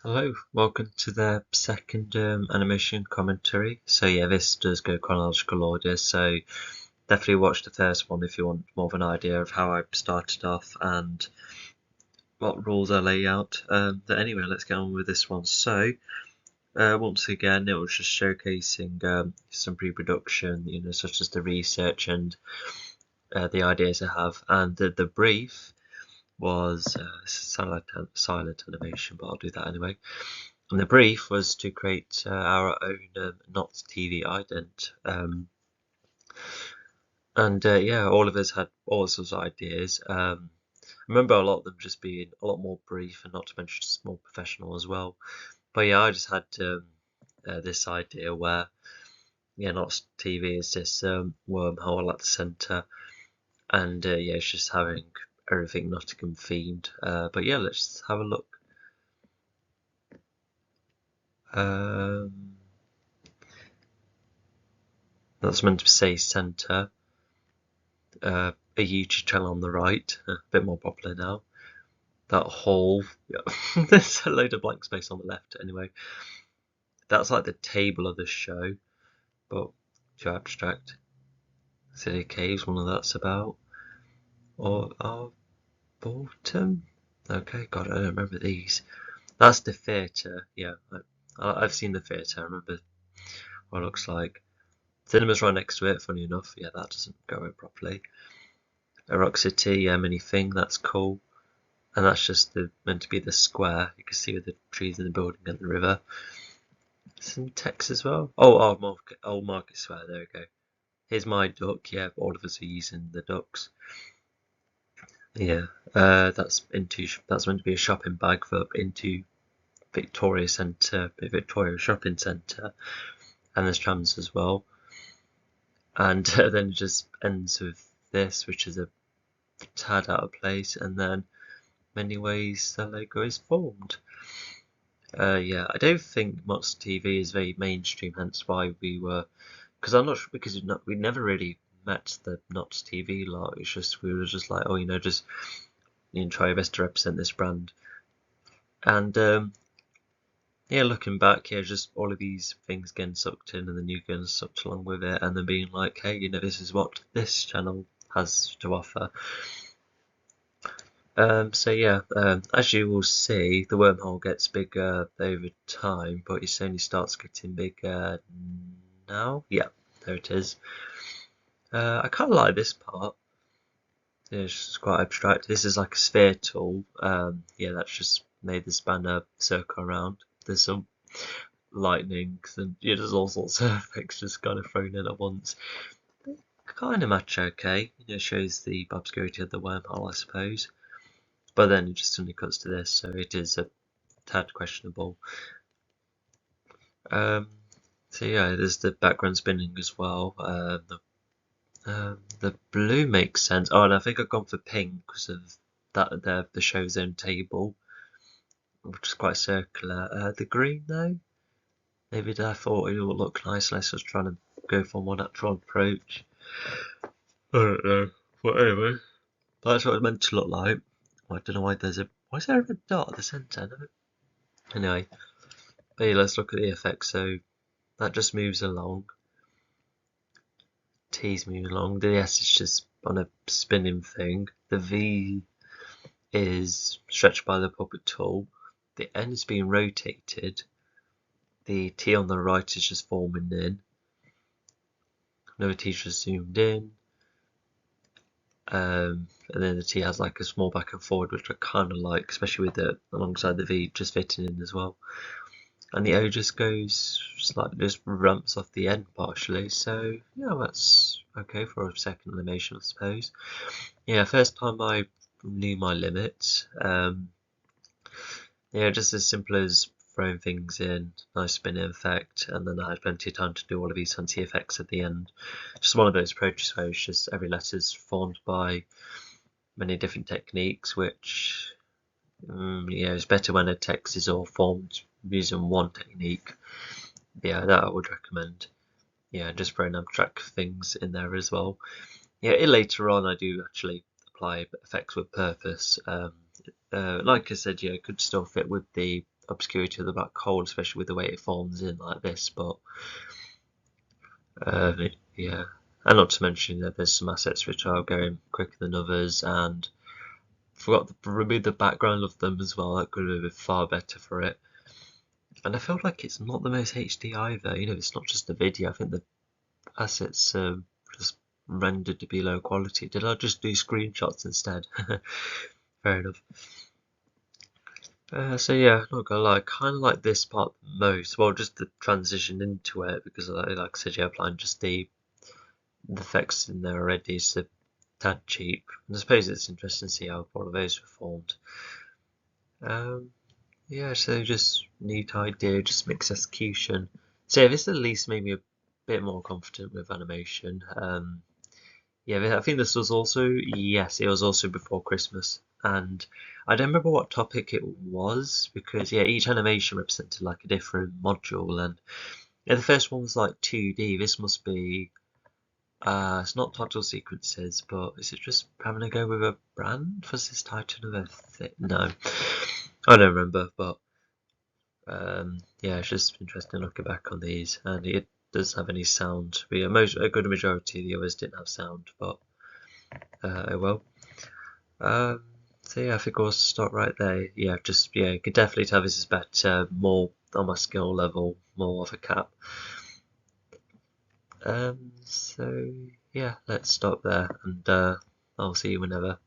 Hello, welcome to the second animation commentary. So yeah, this does go chronological order, so definitely watch the first one if you want more of an idea of how I started off and what rules I lay out. But anyway, let's get on with this one. So once again, it was just showcasing some pre-production, such as the research and the ideas I have, and the brief was silent animation, but I'll do that anyway. And the brief was to create our own not TV ident. And yeah, all of us had all sorts of ideas. I remember a lot of them just being a lot more brief and not to mention just more professional as well. But yeah, I just had this idea where, yeah, not TV is this wormhole at the centre. And yeah, it's just having everything Nottingham themed. But yeah, let's have a look. That's meant to say centre. A YouTube channel on the right, a bit more popular now. That hall, yeah. There's a load of blank space on the left. Anyway, that's like the table of the show, but too abstract. City Caves, one of that's about. Or bottom. Okay, God, I don't remember these. That's the theatre. Yeah, I've seen the theatre. I remember what it looks like. Cinema's right next to it. Funny enough, yeah, that doesn't go in properly. A Rock City, yeah, mini thing. That's cool. And that's just meant to be the square. You can see with the trees in the building and the river. Some text as well. Oh, Old Market Square. There we go. Here's my duck. Yeah, all of us are using the ducks. Yeah, that's meant to be a shopping bag for into Victoria Shopping Centre, and there's trams as well. And then it just ends with this, which is a tad out of place, and then many ways the logo is formed. Yeah, I don't think Mott's TV is very mainstream, hence why because I'm not sure, because we never really met the Knots TV lot. It's just we were just like, oh, just try your best to represent this brand. And yeah, looking back, yeah, just all of these things getting sucked in, and then you getting sucked along with it, and then being like, hey, this is what this channel has to offer. So yeah, as you will see, the wormhole gets bigger over time, but it only starts getting bigger now. Yeah, there it is. I kind of like this part. Yeah, it's just quite abstract. This is like a sphere tool. Yeah, that's just made this banner circle around. There's some lightning and yeah, there's all sorts of effects just kind of thrown in at once. Kind of match okay. Shows the obscurity of the wormhole, I suppose. But then it just suddenly cuts to this, so it is a tad questionable. So yeah, there's the background spinning as well. The blue makes sense. Oh, and I think I've gone for pink because of that the show's own table, which is quite circular. The green though, maybe I thought it would look nice. Unless I was trying to go for a more natural approach. I don't know. But anyway, that's what it's meant to look like. I don't know why why is there a red dot at the centre? Anyway, but yeah, let's look at the effects. So that just moves along. T's moving along. The S is just on a spinning thing. The V is stretched by the puppet tool. The N is being rotated. The T on the right is just forming in. Another T's just zoomed in. And then the T has like a small back and forward, which I kind of like, especially with alongside the V just fitting in as well. And the O just ramps off the end partially. So yeah, that's okay for a second animation, I suppose. Yeah, first time I knew my limits. Yeah, just as simple as throwing things in, nice spinning effect, and then I had plenty of time to do all of these fancy effects at the end. Just one of those approaches where it's just every letter is formed by many different techniques, which yeah, it's better when a text is all formed using one technique. Yeah, that I would recommend. Yeah, just throwing abstract things in there as well. Yeah, later on I do actually apply effects with purpose. Like I said, yeah, it could still fit with the obscurity of the black hole, especially with the way it forms in like this. But yeah, and not to mention that there's some assets which are going quicker than others, and forgot to remove the background of them as well. That could have been far better for it. And I feel like it's not the most HD either. You know, it's not just the video. I think the assets just rendered to be low quality. Did I just do screenshots instead? Fair enough. So yeah, not gonna lie, I kind of like this part the most. Well, just the transition into it, because like I said, yeah, applying just the effects in there already, so a tad cheap. And I suppose it's interesting to see how all of those were formed. Yeah, so just neat idea, just mixed execution. So yeah, this at least made me a bit more confident with animation. Yeah, I think this was also, yes, it was also before Christmas. And I don't remember what topic it was, because yeah, each animation represented like a different module. And yeah, the first one was like 2D. This must be, it's not title sequences, but is it just having a go with a brand? Was this title of a thing? No, I don't remember, but yeah, it's just interesting looking back on these, and it doesn't have any sound. A good majority of the others didn't have sound, but oh well. So yeah, I think I'll stop right there. Yeah, you can definitely tell this is better, more on my skill level, more of a cap. So yeah, let's stop there, and I'll see you whenever.